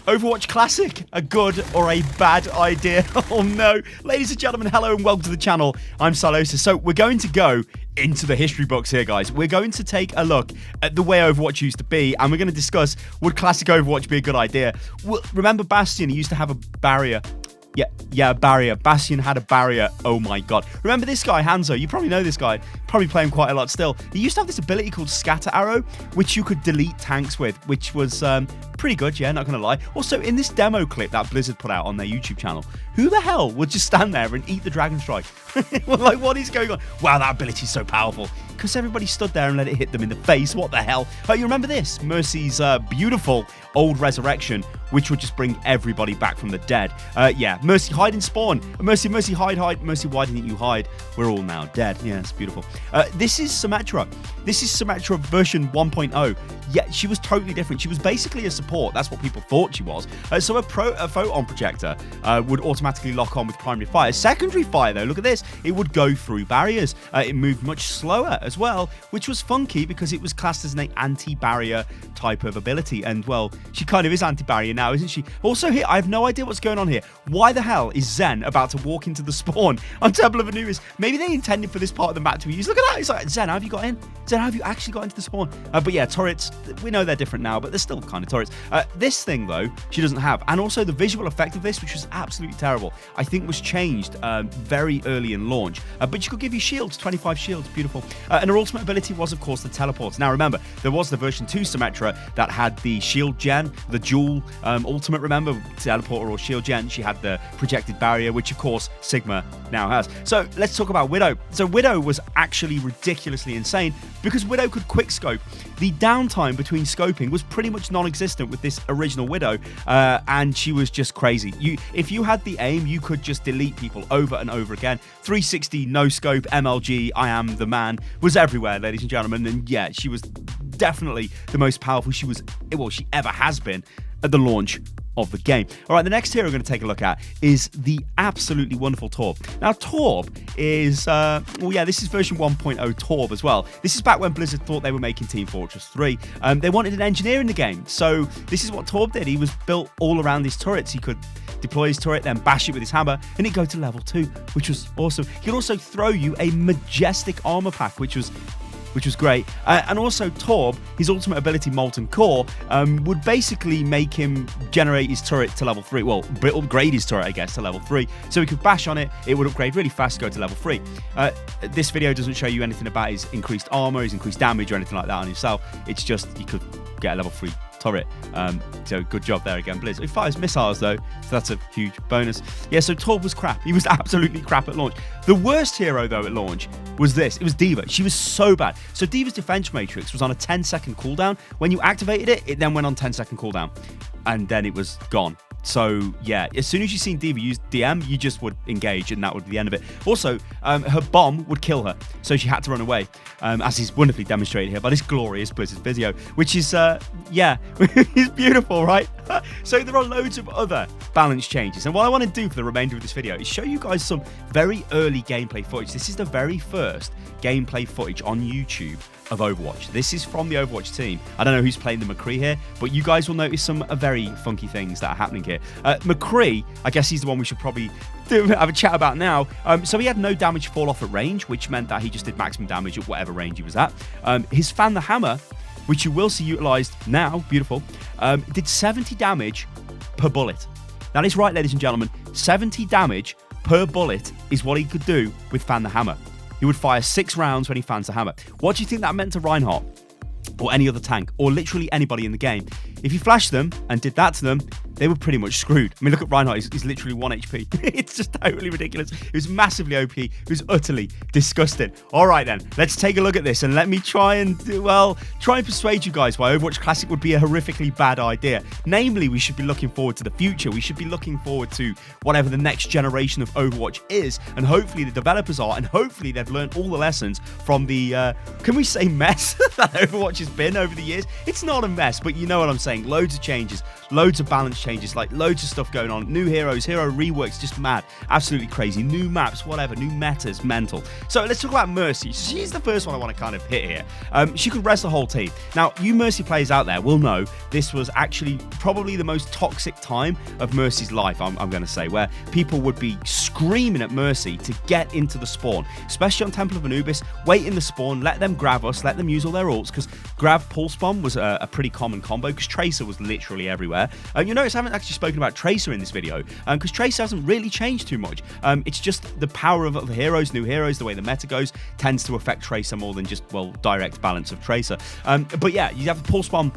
Overwatch Classic, a good or a bad idea? Oh no. Ladies and gentlemen, hello and welcome to the channel. I'm Salosa. So we're going to go into the history books here, guys. We're going to take a look at the way Overwatch used to be, and we're going to discuss, would Classic Overwatch be a good idea? Well, remember Bastion? He used to have a barrier. Yeah, a barrier. Bastion had a barrier. Oh my god. Remember this guy, Hanzo? You probably know this guy. Probably play him quite a lot still. He used to have this ability called Scatter Arrow, which you could delete tanks with, which was pretty good, yeah, not gonna lie. Also, in this demo clip that Blizzard put out on their YouTube channel, who the hell would just stand there and eat the Dragon Strike? Like, what is going on? Wow, that ability is so powerful. Because everybody stood there and let it hit them in the face. What the hell? Oh, you remember this? Mercy's beautiful old resurrection, which would just bring everybody back from the dead. Yeah, Mercy, hide and spawn. Mercy, hide. Mercy, why didn't you hide? We're all now dead. Yeah, it's beautiful. This is Symmetra. This is Symmetra version 1.0. Yeah, she was totally different. She was basically a support. That's what people thought she was. So a photon projector would automatically lock on with primary fire. Secondary fire, though, look at this. It would go through barriers. It moved much slower as well, which was funky because it was classed as an anti-barrier type of ability. And, well, she kind of is anti-barrier now, isn't she? Also here, I have no idea what's going on here. Why the hell is Zen about to walk into the spawn on Temple of Anubis? Maybe they intended for this part of the map to be used. Look at that. It's like, Zen, how have you got in? Zen, how have you actually got into the spawn? But yeah, turrets, we know they're different now, but they're still kind of turrets. This thing, though, she doesn't have. And also the visual effect of this, which was absolutely terrible, I think was changed very early in launch. But she could give you shields, 25 shields, beautiful. And her ultimate ability was, of course, the teleports. Now, remember, there was the version 2 Symmetra that had the shield gen, the dual ultimate, remember, teleporter or shield gen. She had the projected barrier, which, of course, Sigma now has. So let's talk about Widow. So Widow was actually ridiculously insane because Widow could quick scope. The downtime between scoping was pretty much non-existent with this original Widow, and she was just crazy. If you had the aim, you could just delete people over and over again. 360, no scope, MLG, I am the man, was everywhere, ladies and gentlemen. And yeah, she was definitely the most powerful she ever has been at the launch of the game. All right, the next hero we're going to take a look at is the absolutely wonderful Torb. Now, Torb is, this is version 1.0 Torb as well. This is back when Blizzard thought they were making Team Fortress 3. They wanted an engineer in the game, so this is what Torb did. He was built all around these turrets. He could deploy his turret, then bash it with his hammer, and he'd go to level 2, which was awesome. He could also throw you a majestic armor pack, which was great. And also Torb, his ultimate ability, Molten Core, would basically make him generate his turret to level 3. Well, upgrade his turret, I guess, to level 3. So he could bash on it, it would upgrade really fast to go to level 3. This video doesn't show you anything about his increased armor, his increased damage, or anything like that on himself. It's just you could get a level 3 turret. So good job there again, Blizz. He fires missiles though, so that's a huge bonus. Yeah, so Torb was crap. He was absolutely crap at launch. The worst hero though at launch was this. It was D.Va. She was so bad. So D.Va's defense matrix was on a 10-second cooldown. When you activated it, it then went on 10-second cooldown, and then it was gone. So, yeah, as soon as you seen D.Va use DM, you just would engage, and that would be the end of it. Also, her bomb would kill her, so she had to run away, as is wonderfully demonstrated here by this glorious Blizzard video, which is, is beautiful, right? So there are loads of other balance changes, and what I want to do for the remainder of this video is show you guys some very early gameplay footage. This is the very first gameplay footage on YouTube of Overwatch. This is from the Overwatch team. I don't know who's playing the McCree here, but you guys will notice some very funky things that are happening here. McCree, I guess he's the one we should probably have a chat about now. So he had no damage fall off at range, which meant that he just did maximum damage at whatever range he was at. His Fan the Hammer, which you will see utilized now, beautiful, did 70 damage per bullet. That is right, ladies and gentlemen, 70 damage per bullet is what he could do with Fan the Hammer. He would fire 6 rounds when he fans the hammer. What do you think that meant to Reinhardt? Or any other tank? Or literally anybody in the game? If you flashed them and did that to them, they were pretty much screwed. I mean, look at Reinhardt. He's literally 1 HP. It's just totally ridiculous. It was massively OP. It was utterly disgusting. All right, then. Let's take a look at this and let me try and persuade you guys why Overwatch Classic would be a horrifically bad idea. Namely, we should be looking forward to the future. We should be looking forward to whatever the next generation of Overwatch is. And hopefully the developers are. And hopefully they've learned all the lessons from the, can we say mess that Overwatch has been over the years? It's not a mess, but you know what I'm saying. Loads of changes. Loads of balance changes, like loads of stuff going on. New heroes, hero reworks, just mad. Absolutely crazy. New maps, whatever. New metas, mental. So let's talk about Mercy. She's the first one I want to kind of hit here. She could rest the whole team. Now, you Mercy players out there will know this was actually probably the most toxic time of Mercy's life, I'm going to say, where people would be screaming at Mercy to get into the spawn, especially on Temple of Anubis. Wait in the spawn, let them grab us, let them use all their ults, because grab pulse bomb was a pretty common combo, because Tracer was literally everywhere. You notice I haven't actually spoken about Tracer in this video, because Tracer hasn't really changed too much. It's just the power of the heroes, new heroes, the way the meta goes, tends to affect Tracer more than just, well, direct balance of Tracer. But yeah, you have the pulse bomb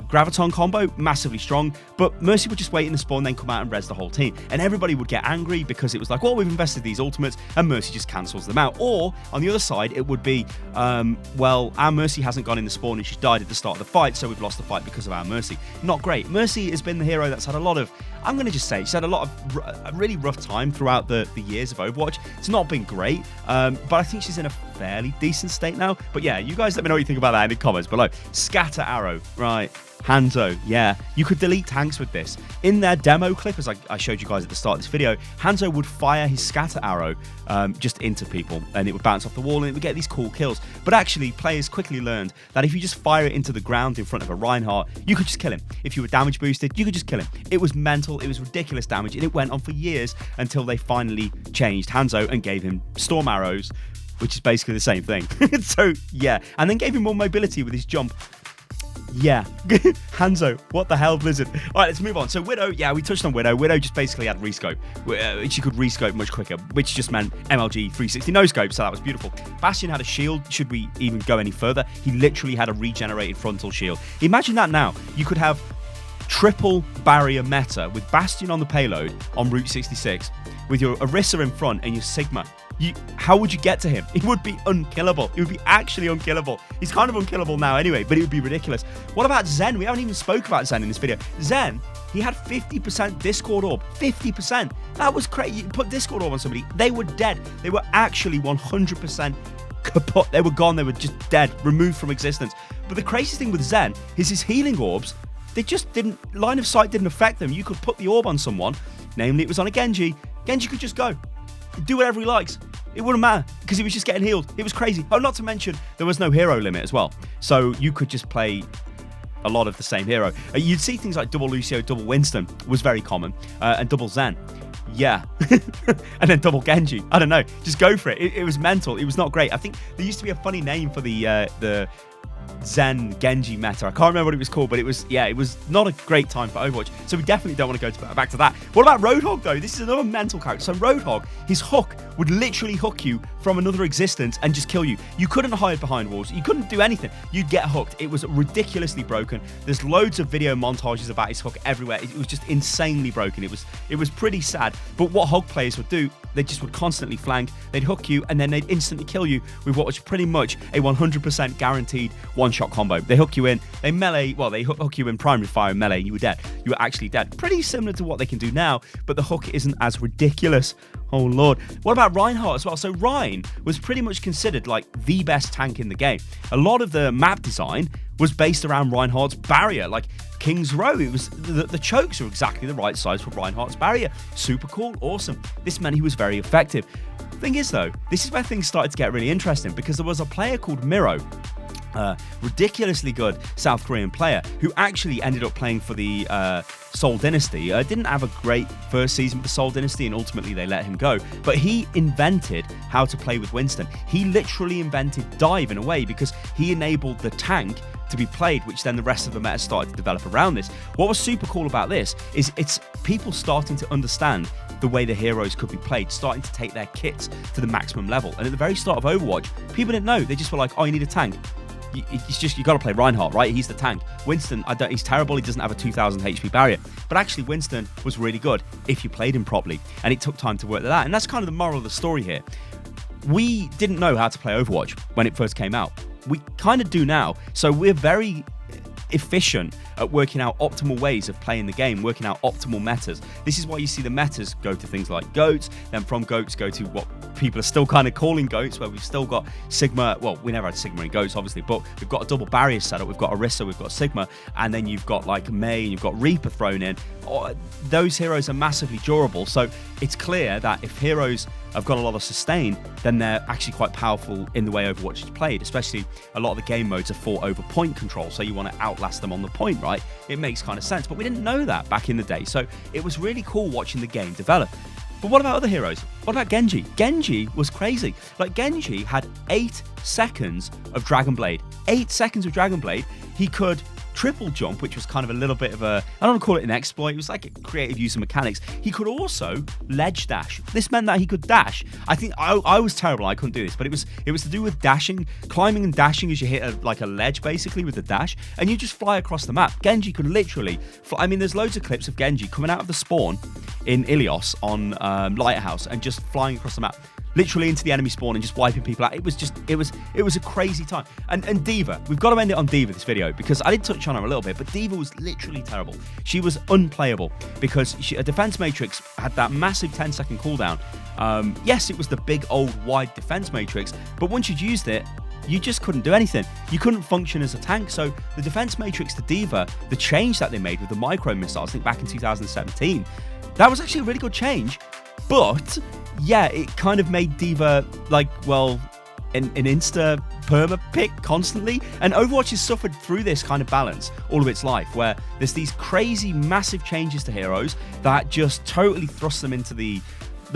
graviton combo, massively strong, but Mercy would just wait in the spawn, then come out and res the whole team. And everybody would get angry because it was like, well, we've invested these ultimates, and Mercy just cancels them out. Or, on the other side, it would be, well, our Mercy hasn't gone in the spawn and she's died at the start of the fight, so we've lost the fight because of our Mercy. Not great. Mercy has been the hero that's had a lot of, I'm going to just say, she's had a lot of a really rough time throughout the years of Overwatch. It's not been great, but I think she's in a fairly decent state now. But yeah, you guys let me know what you think about that in the comments below. Scatter arrow, right. Hanzo, yeah, you could delete tanks with this. In their demo clip, as I showed you guys at the start of this video, Hanzo would fire his scatter arrow just into people, and it would bounce off the wall and it would get these cool kills. But actually, players quickly learned that if you just fire it into the ground in front of a Reinhardt, you could just kill him. If you were damage boosted, you could just kill him. It was mental, it was ridiculous damage, and it went on for years until they finally changed Hanzo and gave him storm arrows, which is basically the same thing. So yeah, and then gave him more mobility with his jump. Yeah. Hanzo, what the hell, Blizzard? All right, let's move on. So Widow, yeah, we touched on Widow. Widow just basically had rescope. She could rescope much quicker, which just meant MLG 360 no scope, so that was beautiful. Bastion had a shield, should we even go any further. He literally had a regenerated frontal shield. Imagine that now. You could have triple barrier meta with Bastion on the payload on Route 66, with your Orisa in front and your Sigma. How would you get to him? It would be unkillable. It would be actually unkillable. He's kind of unkillable now anyway, but it would be ridiculous. What about Zen? We haven't even spoke about Zen in this video. Zen, he had 50% Discord orb. 50%. That was crazy. You put Discord orb on somebody, they were dead. They were actually 100% kaput. They were gone. They were just dead, removed from existence. But the craziest thing with Zen is his healing orbs, they just didn't, line of sight didn't affect them. You could put the orb on someone, namely it was on a Genji. Genji could just go. Do whatever he likes. It wouldn't matter because he was just getting healed. It was crazy. Oh, not to mention there was no hero limit as well. So you could just play a lot of the same hero. You'd see things like double Lucio, double Winston was very common, and double Zen. Yeah. And then double Genji. I don't know. Just go for it. It was mental. It was not great. I think there used to be a funny name for the Zen Genji meta. I can't remember what it was called, but it was not a great time for Overwatch. So we definitely don't want to go back to that. What about Roadhog though? This is another mental character. So Roadhog, his hook would literally hook you from another existence and just kill you. You couldn't hide behind walls. You couldn't do anything. You'd get hooked. It was ridiculously broken. There's loads of video montages about his hook everywhere. It was just insanely broken. It was pretty sad. But what Hog players would do, they just would constantly flank. They'd hook you and then they'd instantly kill you with what was pretty much a 100% guaranteed one-shot combo. They hook you in, they melee, well, they hook you in primary fire and melee, and you were dead. You were actually dead. Pretty similar to what they can do now, but the hook isn't as ridiculous. Oh, Lord. What about Reinhardt as well? So Rein was pretty much considered like the best tank in the game. A lot of the map design was based around Reinhardt's barrier, like King's Row. It was the chokes are exactly the right size for Reinhardt's barrier. Super cool, awesome. This meant he was very effective. Thing is though, this is where things started to get really interesting because there was a player called Miro, ridiculously good South Korean player who actually ended up playing for the Seoul Dynasty. Didn't have a great first season with the Seoul Dynasty and ultimately they let him go. But he invented how to play with Winston. He literally invented dive in a way because he enabled the tank to be played, which then the rest of the meta started to develop around this. What was super cool about this is it's people starting to understand the way the heroes could be played, starting to take their kits to the maximum level. And at the very start of Overwatch, people didn't know. They just were like, oh, you need a tank. It's just, you got to play Reinhardt, right? He's the tank. Winston, he's terrible. He doesn't have a 2000 HP barrier. But actually, Winston was really good if you played him properly. And it took time to work that. And that's kind of the moral of the story here. We didn't know how to play Overwatch when it first came out. We kind of do now. So we're very efficient at working out optimal ways of playing the game, working out optimal metas. This is why you see the metas go to things like goats, then from goats go to what people are still kind of calling goats, where we've still got Sigma. Well, we never had Sigma in goats, obviously, but we've got a double barrier setup. We've got Orisa, we've got Sigma, and then you've got like Mei, and you've got Reaper thrown in. Those heroes are massively durable, so it's clear that if heroes have got a lot of sustain, then they're actually quite powerful in the way Overwatch is played, especially a lot of the game modes are fought over point control, so you want to outlast them on the point, right? It makes kind of sense, but we didn't know that back in the day, so it was really cool watching the game develop. But what about other heroes? What about Genji? Genji was crazy. Like, Genji had 8 seconds of Dragon Blade. 8 seconds of Dragon Blade. He could triple jump, which was kind of a little bit of a, I don't want to call it an exploit, it was like a creative use of mechanics. He could also ledge dash. This meant that he could dash. I think I was terrible, I couldn't do this, but it was to do with dashing, climbing and dashing as you hit like a ledge basically with the dash, and you just fly across the map. Genji could literally fly. I mean, there's loads of clips of Genji coming out of the spawn in Ilios on Lighthouse and just flying across the map, literally into the enemy spawn and just wiping people out. It was a crazy time. And D.Va, we've got to end it on D.Va this video, because I did touch on her a little bit, but D.Va was literally terrible. She was unplayable because a defense matrix had that massive 10-second cooldown. Yes, it was the big old wide defense matrix, but once you'd used it, you just couldn't do anything. You couldn't function as a tank. So the defense matrix to D.Va, the change that they made with the micro missiles, I think back in 2017, that was actually a really good change. But yeah, it kind of made D.Va like, well, an insta perma pick constantly. And Overwatch has suffered through this kind of balance all of its life, where there's these crazy massive changes to heroes that just totally thrust them into the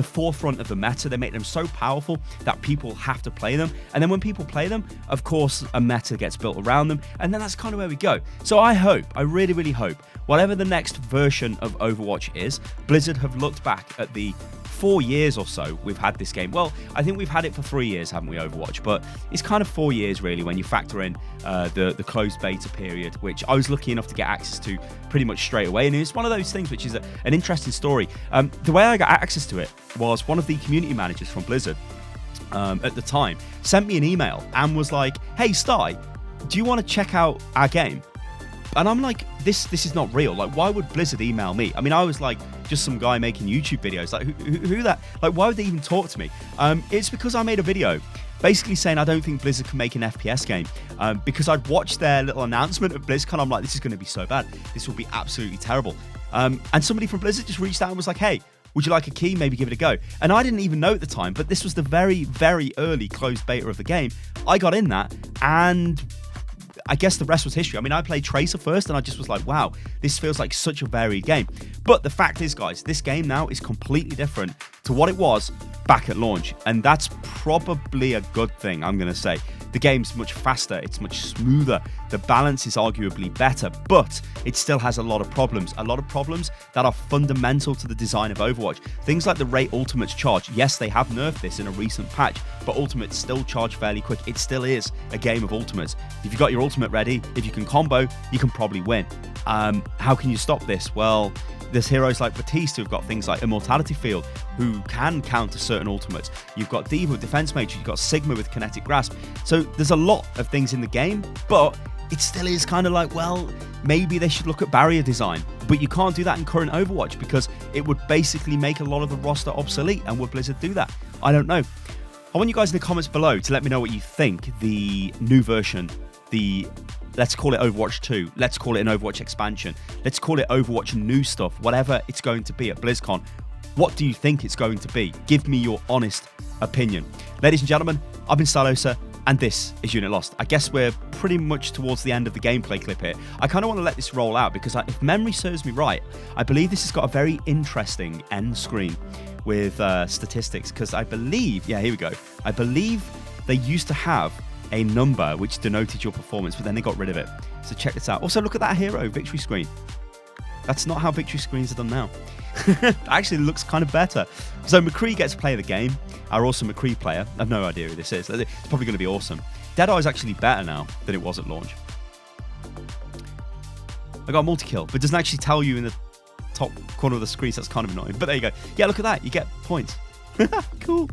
forefront of the meta. They make them so powerful that people have to play them, and then when people play them, of course a meta gets built around them, and then that's kind of where we go. So I really hope whatever the next version of Overwatch is, Blizzard have looked back at the 4 years or so we've had this game. Well, I think we've had it for 3 years, haven't we, Overwatch? But it's kind of 4 years really when you factor in the closed beta period, which I was lucky enough to get access to pretty much straight away. And it's one of those things which is an interesting story. The way I got access to it was one of the community managers from Blizzard at the time sent me an email and was like, "Hey Sty, do you want to check out our game?" And I'm like, this is not real. Like, why would Blizzard email me? I mean, I was like just some guy making YouTube videos. Like, who that? Like, why would they even talk to me? It's because I made a video basically saying I don't think Blizzard can make an FPS game, because I'd watched their little announcement at BlizzCon. I'm like, this is going to be so bad. This will be absolutely terrible. And somebody from Blizzard just reached out and was like, "Hey, would you like a key? Maybe give it a go." And I didn't even know at the time, but this was the very, very early closed beta of the game. I got in that, and I guess the rest was history. I mean, I played Tracer first, and I just was like, wow, this feels like such a varied game. But the fact is, guys, this game now is completely different to what it was back at launch, and that's probably a good thing, I'm going to say. The game's much faster, it's much smoother, the balance is arguably better, but it still has a lot of problems that are fundamental to the design of Overwatch. Things like the rate ultimates charge. Yes, they have nerfed this in a recent patch, but ultimates still charge fairly quick. It still is a game of ultimates. If you've got your ultimate ready, if you can combo, you can probably win. How can you stop this? Well, there's heroes like Batiste who've got things like Immortality Field, who can counter certain ultimates. You've got D.Va with Defense Matrix, you've got Sigma with Kinetic Grasp. So there's a lot of things in the game, but it still is kind of like, well, maybe they should look at barrier design. But you can't do that in current Overwatch because it would basically make a lot of the roster obsolete. And would Blizzard do that? I don't know. I want you guys in the comments below to let me know what you think the new version, let's call it Overwatch 2, let's call it an Overwatch expansion, let's call it Overwatch new stuff, whatever it's going to be at BlizzCon. What do you think it's going to be? Give me your honest opinion. Ladies and gentlemen, I've been Stylosa, and this is Unit Lost. I guess we're pretty much towards the end of the gameplay clip here. I kind of want to let this roll out because if memory serves me right, I believe this has got a very interesting end screen with statistics, because I believe, yeah, here we go. I believe they used to have a number which denoted your performance, but then they got rid of it. So check this out. Also, look at that hero victory screen. That's not how victory screens are done now. Actually, it looks kind of better. So McCree gets to play the game. Our awesome McCree player. I have no idea who this is. It's probably going to be awesome. Deadeye is actually better now than it was at launch. I got a multi-kill, but it doesn't actually tell you in the top corner of the screen, so that's kind of annoying. But there you go. Yeah, look at that. You get points. Cool.